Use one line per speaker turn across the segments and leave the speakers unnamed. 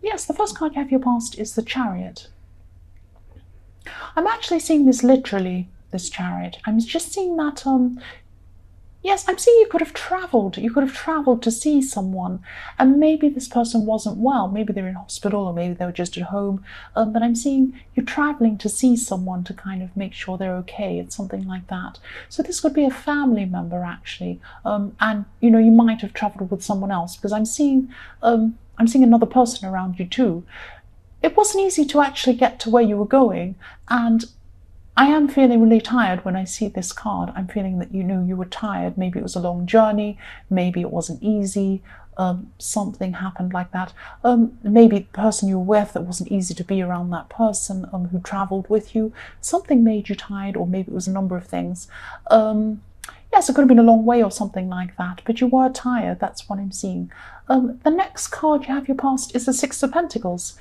Yes, the first card you have for your past is the Chariot. I'm actually seeing this literally, this Chariot. I'm just seeing that, yes, I'm seeing you could have travelled. You could have travelled to see someone, and maybe this person wasn't well. Maybe they're in hospital, or maybe they were just at home. But I'm seeing you travelling to see someone to kind of make sure they're okay. It's something like that. So this could be a family member, actually. And you know, you might have travelled with someone else, because I'm seeing another person around you too. It wasn't easy to actually get to where you were going, and I am feeling really tired when I see this card. I'm feeling that, you know, you were tired. Maybe it was a long journey. Maybe it wasn't easy. Something happened like that. Maybe the person you were with, it wasn't easy to be around that person who travelled with you. Something made you tired, or maybe it was a number of things. Yes, it could have been a long way or something like that, but you were tired. That's what I'm seeing. The next card you have your past is the Six of Pentacles.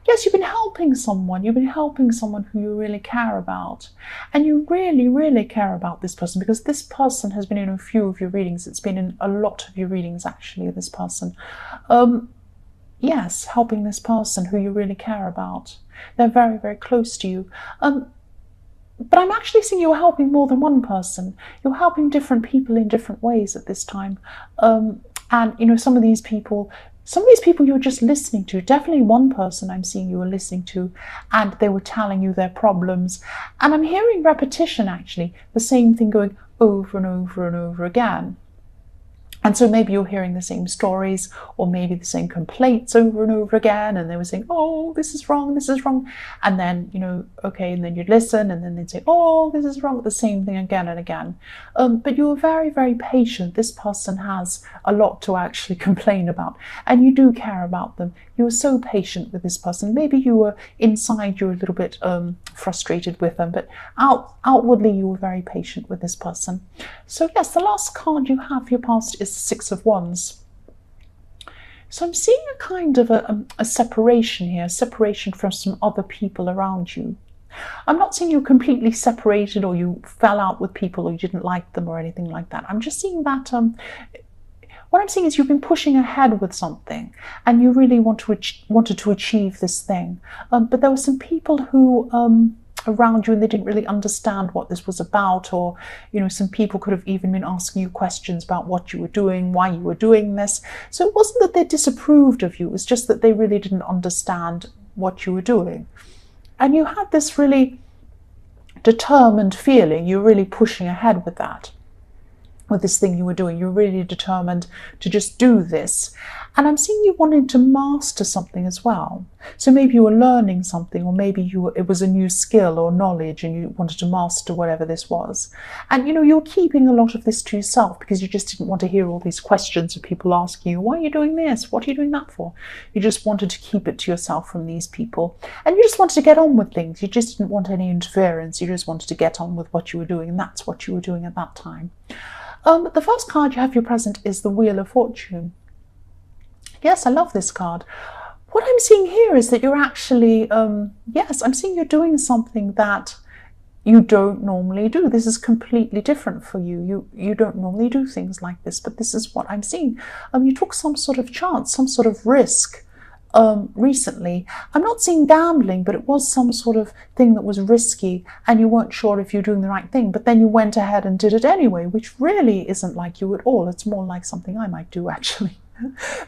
Yes, you've been helping someone. You've been helping someone who you really care about. And you really, really care about this person, because this person has been in a few of your readings. It's been in a lot of your readings, actually, this person. Yes, helping this person who you really care about. They're very, very close to you. But I'm actually seeing you're helping more than one person. You're helping different people in different ways at this time. And, you know, some of these people you were just listening to. Definitely one person I'm seeing you were listening to, and they were telling you their problems. And I'm hearing repetition, actually, the same thing going over and over and over again. And so maybe you're hearing the same stories, or maybe the same complaints over and over again, and they were saying, oh, this is wrong, and then, you know, okay, and then you'd listen, and then they'd say, oh, this is wrong, the same thing again and again. But you were very, very patient. This person has a lot to actually complain about, and you do care about them. You were so patient with this person. Maybe you were inside, you were a little bit frustrated with them, but outwardly you were very patient with this person. So yes, the last card you have for your past is the Six of Wands. So I'm seeing a kind of a separation here, separation from some other people around you. I'm not seeing you completely separated, or you fell out with people, or you didn't like them, or anything like that. I'm just seeing that what I'm seeing is you've been pushing ahead with something, and you really wanted to achieve this thing. But there were some people who around you, and they didn't really understand what this was about, or, you know, some people could have even been asking you questions about what you were doing, why you were doing this. So it wasn't that they disapproved of you, it was just that they really didn't understand what you were doing. And you had this really determined feeling. You're really pushing ahead with that, with this thing you were doing. You're really determined to just do this. And I'm seeing you wanting to master something as well. So maybe you were learning something, or maybe it was a new skill or knowledge, and you wanted to master whatever this was. And, you know, you're keeping a lot of this to yourself, because you just didn't want to hear all these questions of people asking you, why are you doing this? What are you doing that for? You just wanted to keep it to yourself from these people. And you just wanted to get on with things. You just didn't want any interference. You just wanted to get on with what you were doing, and that's what you were doing at that time. The first card you have for your present is the Wheel of Fortune. Yes, I love this card. What I'm seeing here is that you're actually, yes, I'm seeing you're doing something that you don't normally do. This is completely different for you. You don't normally do things like this, but this is what I'm seeing. You took some sort of chance, some sort of risk recently. I'm not seeing gambling, but it was some sort of thing that was risky, and you weren't sure if you're doing the right thing, but then you went ahead and did it anyway, which really isn't like you at all. It's more like something I might do, actually.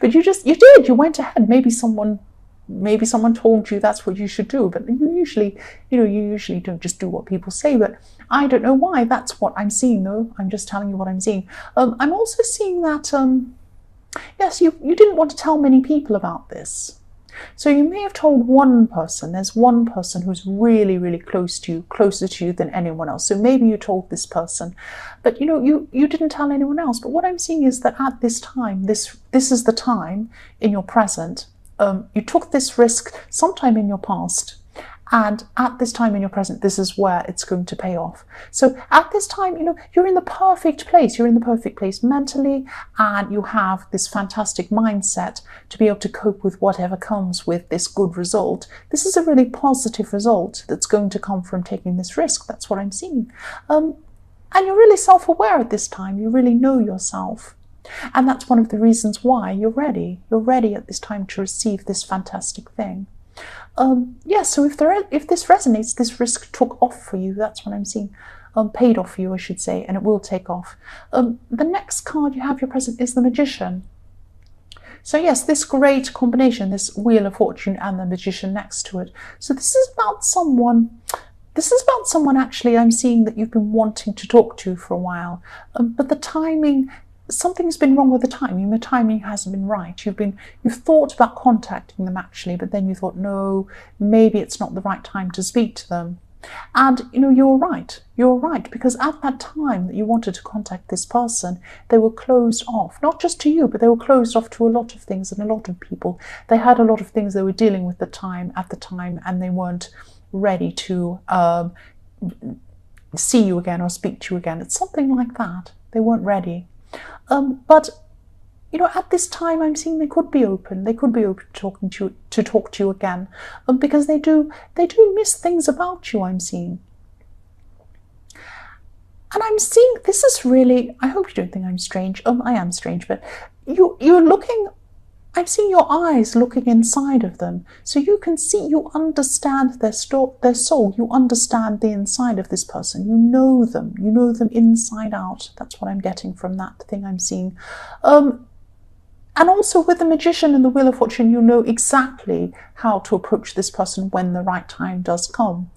But you went ahead. Maybe someone told you that's what you should do, but you usually don't just do what people say. But I don't know why. That's what I'm seeing, though. I'm just telling you what I'm seeing. I'm also seeing that yes, you didn't want to tell many people about this. So you may have told one person. There's one person who's really, really close to you, closer to you than anyone else. So maybe you told this person, but you didn't tell anyone else. But what I'm seeing is that at this time, this is the time in your present. You took this risk sometime in your past, and at this time in your present, this is where it's going to pay off. So at this time, you're in the perfect place. You're in the perfect place mentally, and you have this fantastic mindset to be able to cope with whatever comes with this good result. This is a really positive result that's going to come from taking this risk. That's what I'm seeing. And you're really self-aware at this time. You really know yourself. And that's one of the reasons why you're ready. You're ready at this time to receive this fantastic thing. So if this resonates, this risk took off for you. That's what I'm seeing. Paid off for you, I should say, and it will take off. The next card you have your present is the Magician. So yes, this great combination, this Wheel of Fortune and the Magician next to it. So this is about someone actually I'm seeing that you've been wanting to talk to for a while, but the timing, something's been wrong with the timing. The timing hasn't been right. You've thought about contacting them actually, but then you thought, no, maybe it's not the right time to speak to them. And you're right, because at that time that you wanted to contact this person, they were closed off, not just to you, but they were closed off to a lot of things and a lot of people. They had a lot of things they were dealing with at the time, and they weren't ready to see you again or speak to you again. It's something like that. They weren't ready. But at this time, I'm seeing they could be open. They could be open to talk to you again, because they do miss things about you. I'm seeing, and I'm seeing this is really. I hope you don't think I'm strange. I am strange, but you're looking. I'm seeing your eyes looking inside of them, so you can see. You understand their soul. You understand the inside of this person. You know them. You know them inside out. That's what I'm getting from that thing I'm seeing. And also with the Magician and the Wheel of Fortune, you know exactly how to approach this person when the right time does come.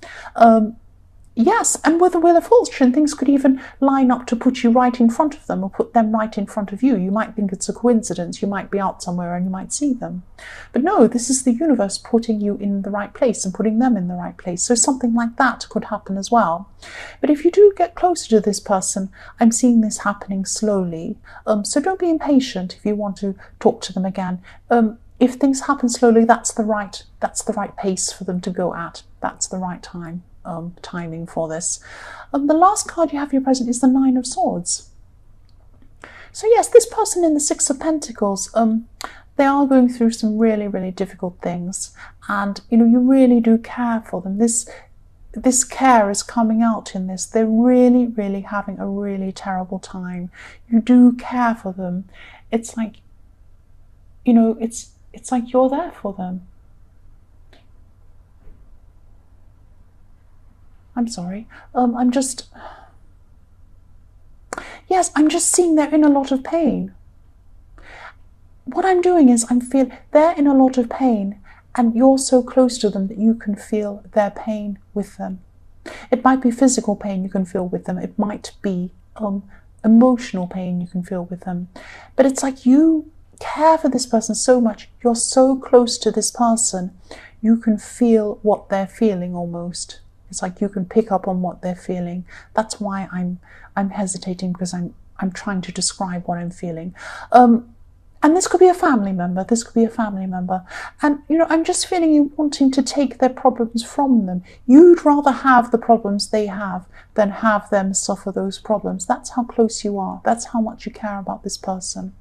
Yes, and with the Wheel of Fortune, things could even line up to put you right in front of them or put them right in front of you. You might think it's a coincidence. You might be out somewhere and you might see them. But no, this is the universe putting you in the right place and putting them in the right place. So something like that could happen as well. But if you do get closer to this person, I'm seeing this happening slowly. So don't be impatient if you want to talk to them again. If things happen slowly, that's the right pace for them to go at. That's the right timing for this. The last card you have your present is the Nine of Swords. So yes, this person in the Six of Pentacles, they are going through some really, really difficult things, and you really do care for them. This care is coming out in this. They're really, really having a really terrible time. You do care for them. It's like, it's like you're there for them. I'm sorry. I'm just seeing they're in a lot of pain. What I'm doing is I'm feeling they're in a lot of pain, and you're so close to them that you can feel their pain with them. It might be physical pain you can feel with them. It might be emotional pain you can feel with them. But it's like you care for this person so much. You're so close to this person. You can feel what they're feeling almost. It's like you can pick up on what they're feeling. That's why I'm hesitating, because I'm trying to describe what I'm feeling. And this could be a family member. This could be a family member. And, I'm just feeling you wanting to take their problems from them. You'd rather have the problems they have than have them suffer those problems. That's how close you are. That's how much you care about this person.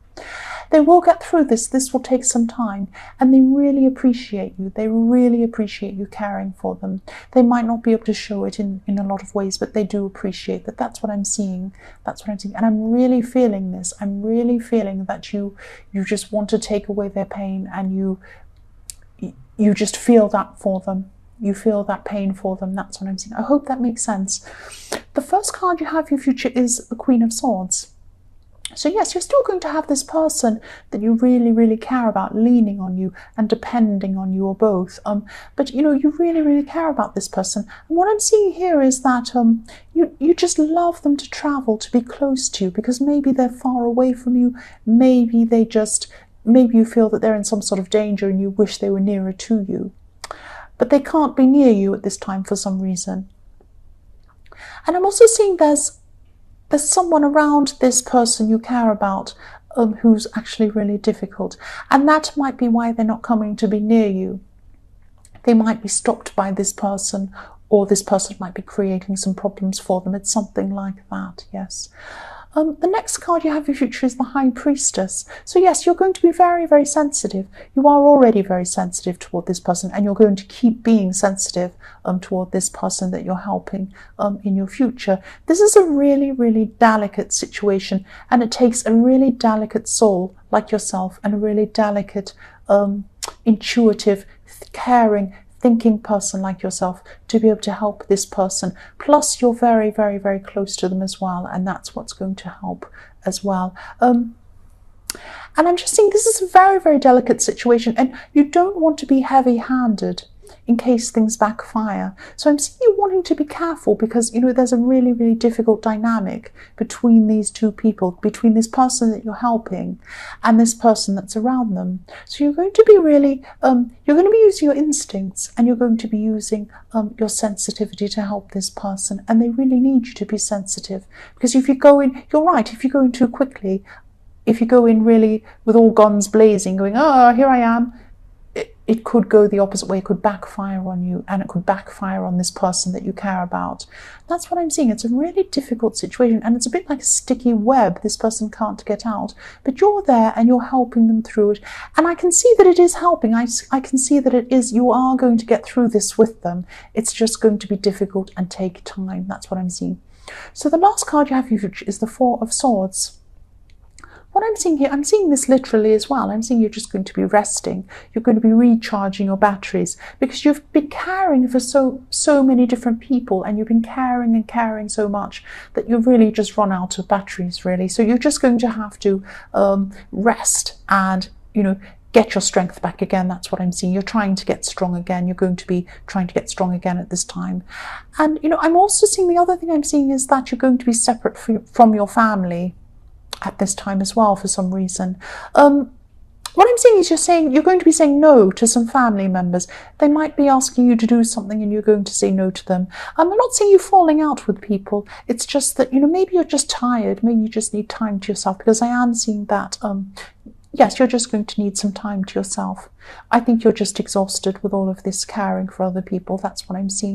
They will get through this. This will take some time, and they really appreciate you. They really appreciate you caring for them. They might not be able to show it in a lot of ways, but they do appreciate that. That's what I'm seeing. That's what I'm seeing. And I'm really feeling this. I'm really feeling that you just want to take away their pain, and you just feel that for them. You feel that pain for them. That's what I'm seeing. I hope that makes sense. The first card you have for your future is the Queen of Swords. So yes, you're still going to have this person that you really, really care about leaning on you and depending on you, or both. But you really, really care about this person. And what I'm seeing here is that you just love them to travel, to be close to you, because maybe they're far away from you. Maybe you feel that they're in some sort of danger and you wish they were nearer to you. But they can't be near you at this time for some reason. And I'm also seeing there's someone around this person you care about who's actually really difficult. And that might be why they're not coming to be near you. They might be stopped by this person, or this person might be creating some problems for them. It's something like that, yes. The next card you have for your future is the High Priestess. So yes, you're going to be very, very sensitive. You are already very sensitive toward this person, and you're going to keep being sensitive toward this person that you're helping in your future. This is a really, really delicate situation, and it takes a really delicate soul like yourself and a really delicate, intuitive, caring, thinking person like yourself to be able to help this person. Plus you're very, very, very close to them as well, and that's what's going to help as well. And I'm just saying this is a very, very delicate situation, and you don't want to be heavy-handed in case things backfire. So I'm seeing you wanting to be careful because, you know, there's a really, really difficult dynamic between these two people, between this person that you're helping and this person that's around them. So you're going to be really, you're going to be using your instincts, and you're going to be using your sensitivity to help this person. And they really need you to be sensitive, because if you go in, you're right, if you go in too quickly, if you go in really with all guns blazing, going, oh, here I am, it could go the opposite way. It could backfire on you, and it could backfire on this person that you care about. That's what I'm seeing. It's a really difficult situation, and it's a bit like a sticky web. This person can't get out, but you're there and you're helping them through it. And I can see that it is helping. I can see that it is, you are going to get through this with them. It's just going to be difficult and take time. That's what I'm seeing. So the last card you have is the Four of Swords. What I'm seeing here, I'm seeing this literally as well. I'm seeing you're just going to be resting. You're going to be recharging your batteries, because you've been caring for so many different people, and you've been caring and caring so much that you've really just run out of batteries, really. So you're just going to have to rest and, you know, get your strength back again. That's what I'm seeing. You're trying to get strong again. You're going to be trying to get strong again at this time. And, you know, I'm also seeing, the other thing I'm seeing is that you're going to be separate from your family at this time as well, for some reason. What I'm seeing is you're going to be saying no to some family members. They might be asking you to do something and you're going to say no to them. I'm not saying you're falling out with people. It's just that, you know, maybe you're just tired. Maybe you just need time to yourself, because I am seeing that, yes, you're just going to need some time to yourself. I think you're just exhausted with all of this caring for other people. That's what I'm seeing.